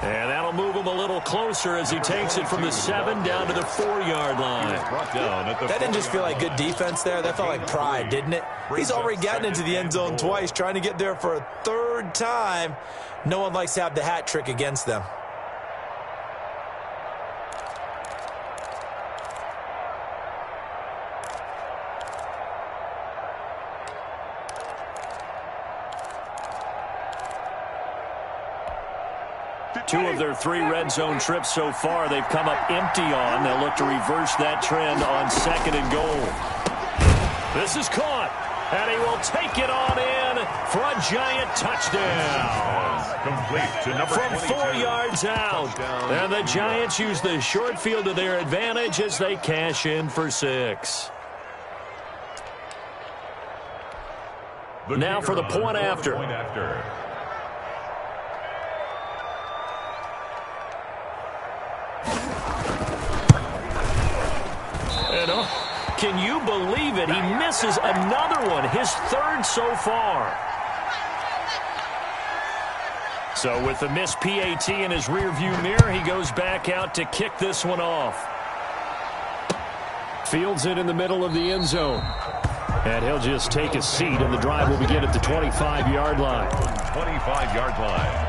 And that'll move him a little closer as he takes it from the 7 down to the 4-yard line. That didn't just feel like good defense there. That felt like pride, didn't it? He's already gotten into the end zone twice, trying to get there for a 3rd time. No one likes to have the hat trick against them. 2 of their 3 red zone trips so far, they've come up empty on. They'll look to reverse that trend on 2nd and goal. This is caught, and he will take it on in for a giant touchdown. Complete to number From 22. 4 yards out. And the Giants use the short field to their advantage as they cash in for 6. Now for the point after. And can you believe it? He misses another one, his 3rd so far. So with the missed PAT in his rearview mirror, he goes back out to kick this one off. Fields it in the middle of the end zone. And he'll just take a seat, and the drive will begin at the 25-yard line. 25-yard line.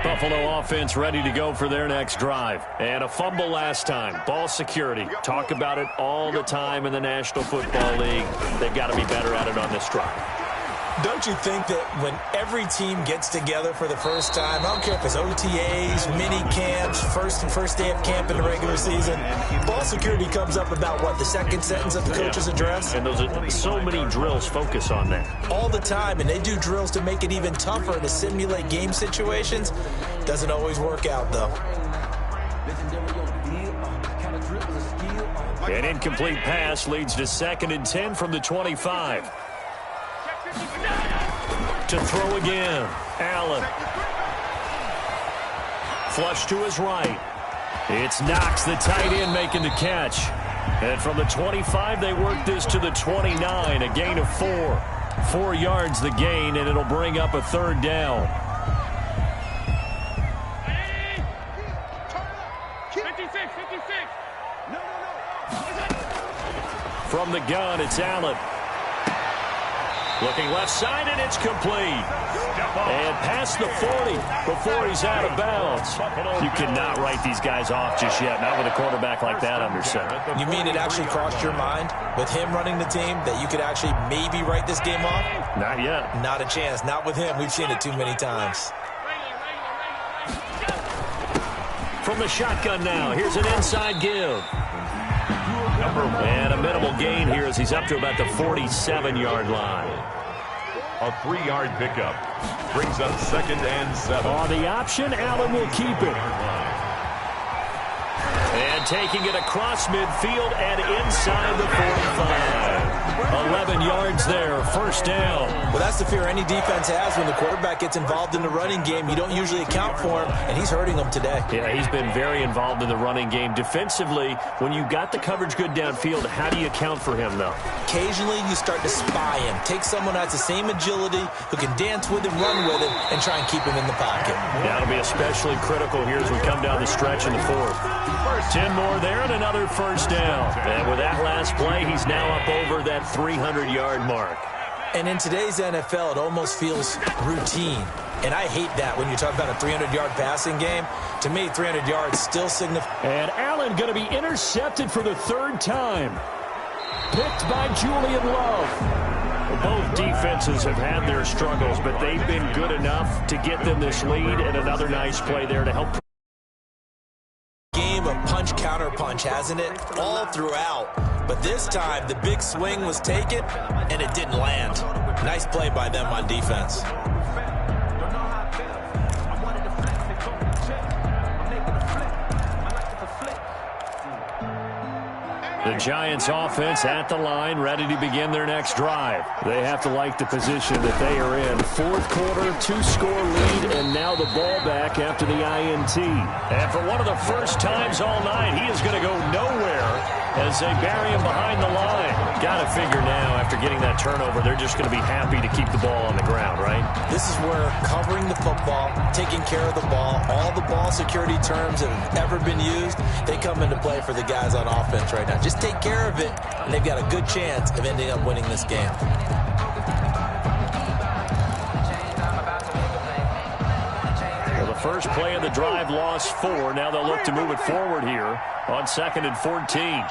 Buffalo offense ready to go for their next drive. And a fumble last time. Ball security. Talk about it all the time in the National Football League. They've got to be better at it on this drive. Don't you think that when every team gets together for the first time, I don't care if it's OTAs, mini camps, first day of camp in the regular season, ball security comes up about, what, the 2nd sentence of the coach's address? And those are so many drills focus on that. All the time, and they do drills to make it even tougher to simulate game situations. Doesn't always work out, though. An incomplete pass leads to 2nd and 10 from the 25. To throw again. Allen. Flush to his right. It's Knox, the tight end, making the catch. And from the 25, they work this to the 29. A gain of 4. 4 yards the gain, and it'll bring up a 3rd down. 56. No. From the gun, it's Allen. Looking left side, and it's complete. And past the 40 before he's out of bounds. You cannot write these guys off just yet, not with a quarterback like that under center. You mean it actually crossed your mind with him running the team that you could actually maybe write this game off? Not yet. Not a chance. Not with him. We've seen it too many times. From the shotgun now, here's an inside give. And a minimal gain here as he's up to about the 47-yard line. A 3-yard pickup brings up 2nd and 7. On the option, Allen will keep it. And taking it across midfield and inside the 45. 11 yards there, 1st down. Well, that's the fear any defense has when the quarterback gets involved in the running game. You don't usually account for him, and he's hurting them today. Yeah, he's been very involved in the running game. Defensively, when you've got the coverage good downfield, how do you account for him, though? Occasionally, you start to spy him. Take someone who has the same agility, who can dance with him, run with him, and try and keep him in the pocket. That'll be especially critical here as we come down the stretch in the 4th. 10 more there and another 1st down. And with that last play, he's now up over that 300-yard mark. And in today's NFL, it almost feels routine. And I hate that when you talk about a 300-yard passing game. To me, 300 yards still signifies. And Allen going to be intercepted for the 3rd time. Picked by Julian Love. Both defenses have had their struggles, but they've been good enough to get them this lead, and another nice play there to help. Game of punch, counter punch, hasn't it? All throughout. But this time, the big swing was taken, and it didn't land. Nice play by them on defense. The Giants offense at the line, ready to begin their next drive. They have to like the position that they are in. 4th quarter, 2-score lead, and now the ball back after the INT. And for one of the first times all night, he is going to go nowhere as they bury him behind the line. Got to figure now, after getting that turnover, they're just going to be happy to keep the ball on the ground, right? This is where covering the football, taking care of the ball, all the ball security terms that have ever been used, they come into play for the guys on offense right now. Just take care of it, and they've got a good chance of ending up winning this game. Well, the first play of the drive lost 4. Now they'll look to move it forward here on 2nd and 14.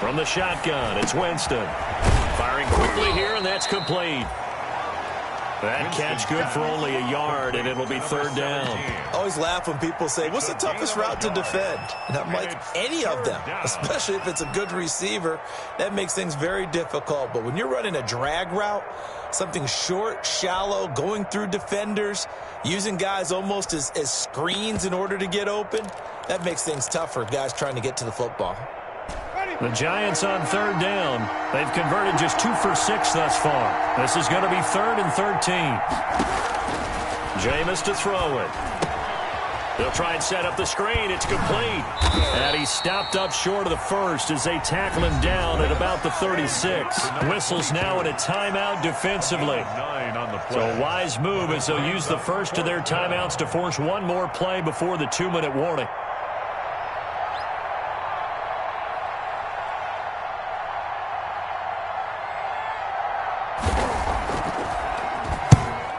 From the shotgun, it's Winston. Firing quickly here, and that's complete. That catch good for only a yard, and it'll be 3rd down. I always laugh when people say, what's the toughest route to defend? And I'm like, any of them, especially if it's a good receiver. That makes things very difficult. But when you're running a drag route, something short, shallow, going through defenders, using guys almost as screens in order to get open, that makes things tough for guys trying to get to the football. The Giants on 3rd down. They've converted just 2 for 6 thus far. This is going to be 3rd and 13. Jameis to throw it. They'll try and set up the screen. It's complete. And he stopped up short of the first as they tackle him down at about the 36. Whistles now in a timeout defensively. So a wise move as they'll use the first of their timeouts to force one more play before the 2-minute warning.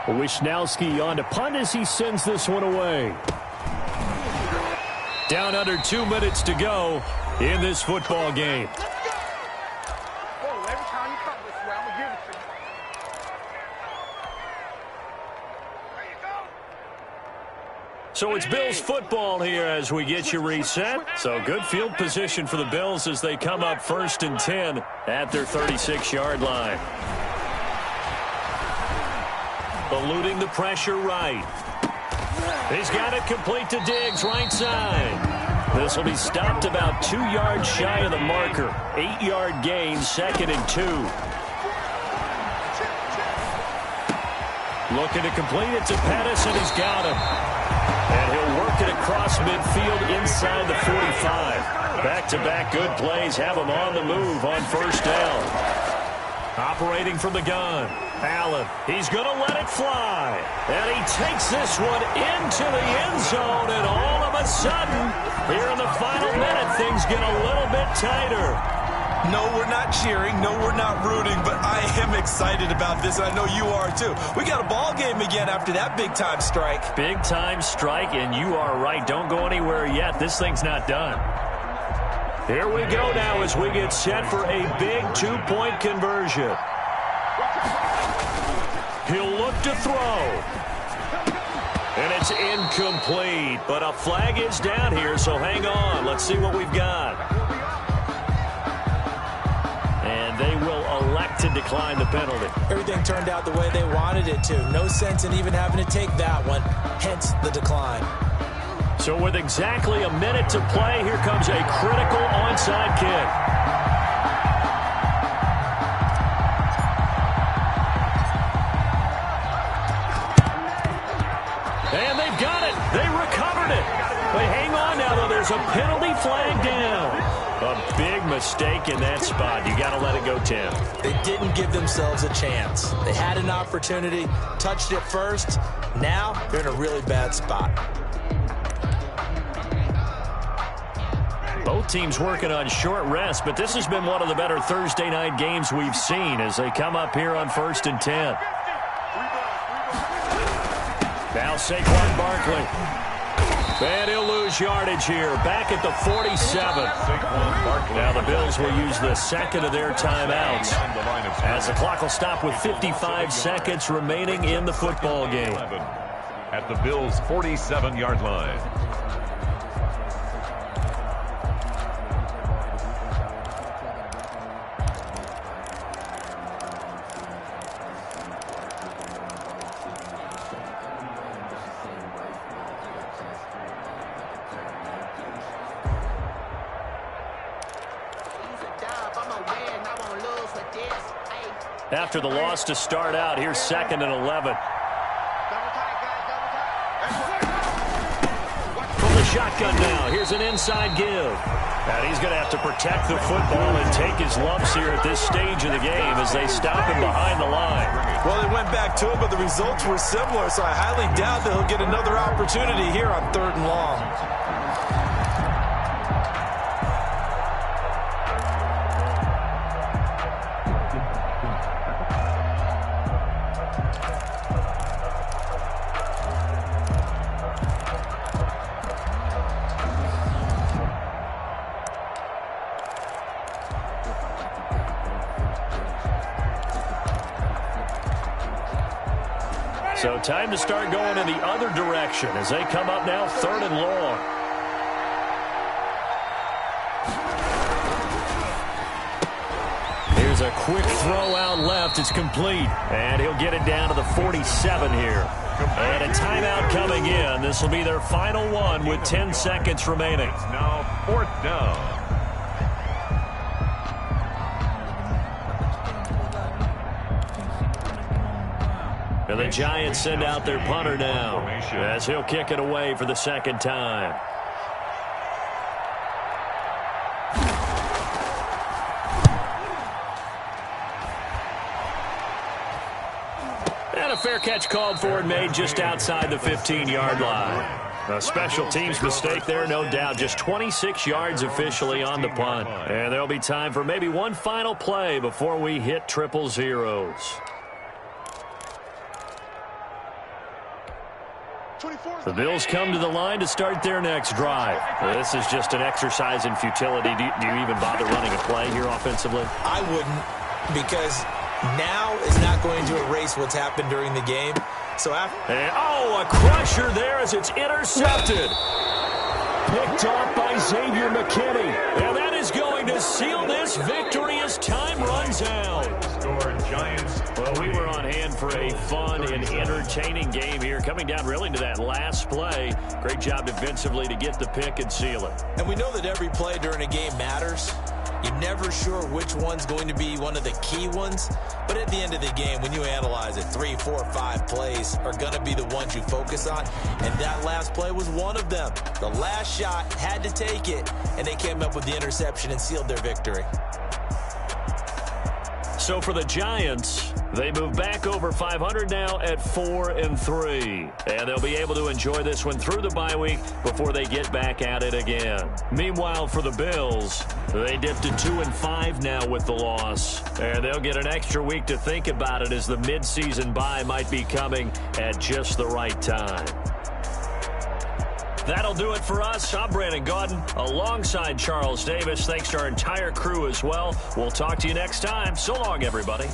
Wisnowski on to punt as he sends this one away. Down under 2 minutes to go in this football game. So it's Bills football here as we get you reset. So good field position for the Bills as they come up 1st and 10 at their 36-yard line. Eluding the pressure right. He's got it complete to Diggs, right side. This will be stopped about 2 yards shy of the marker. 8-yard gain, 2nd and 2. Looking to complete it to Pettis, and he's got him. And he'll work it across midfield inside the 45. Back-to-back good plays have him on the move on 1st down. Operating from the gun. Allen, he's going to let it fly. And he takes this one into the end zone, and all of a sudden, here in the final minute, things get a little bit tighter. No, we're not cheering. No, we're not rooting, but I am excited about this, and I know you are too. We got a ball game again after that big-time strike. Big-time strike, and you are right. Don't go anywhere yet. This thing's not done. Here we go now as we get set for a big 2-point conversion. He'll look to throw. And it's incomplete, but a flag is down here, so hang on. Let's see what we've got. And they will elect to decline the penalty. Everything turned out the way they wanted it to. No sense in even having to take that one, hence the decline. So with exactly a minute to play, here comes a critical onside kick. And they've got it. They recovered it. But hang on now, though. There's a penalty flag down. A big mistake in that spot. You got to let it go, Tim. They didn't give themselves a chance. They had an opportunity, touched it first. Now they're in a really bad spot. Both teams working on short rest, but this has been one of the better Thursday night games we've seen as they come up here on 1st and 10. Now Saquon Barkley. And he'll lose yardage here. Back at the 47. Now the Bills will use the 2nd of their timeouts as the clock will stop with 55 seconds remaining in the football game. At the Bills' 47-yard line. After the loss to start out, here's 2nd and 11. From the shotgun now, here's an inside give. And he's going to have to protect the football and take his lumps here at this stage of the game as they stop him behind the line. Well, they went back to him, but the results were similar, so I highly doubt that he'll get another opportunity here on 3rd and long. So time to start going in the other direction as they come up now 3rd and long. Here's a quick throw out left. It's complete. And he'll get it down to the 47 here. And a timeout coming in. This will be their final one with 10 seconds remaining. It's now 4th down. And the Giants send out their punter now as he'll kick it away for the second time. And a fair catch called for and made just outside the 15-yard line. A special teams mistake there, no doubt. Just 26 yards officially on the punt. And there'll be time for maybe one final play before we hit triple zeros. The Bills come to the line to start their next drive. This is just an exercise in futility. Do you even bother running a play here offensively? I wouldn't, because now is not going to erase what's happened during the game. So a crusher there as it's intercepted. Picked off by Xavier McKinney. And that is going to seal this victory as time runs out. Well, we were on hand for a fun and entertaining game here, coming down really to that last play. Great job defensively to get the pick and seal it. And we know that every play during a game matters. You're never sure which one's going to be one of the key ones. But at the end of the game, when you analyze it, 3, 4, 5 plays are going to be the ones you focus on. And that last play was one of them. The last shot had to take it, and they came up with the interception and sealed their victory. So for the Giants, they move back over 500 now at 4-3. And they'll be able to enjoy this one through the bye week before they get back at it again. Meanwhile, for the Bills, they dipped to 2-5 now with the loss. And they'll get an extra week to think about it as the midseason bye might be coming at just the right time. That'll do it for us. I'm Brandon Gaudin alongside Charles Davis. Thanks to our entire crew as well. We'll talk to you next time. So long, everybody.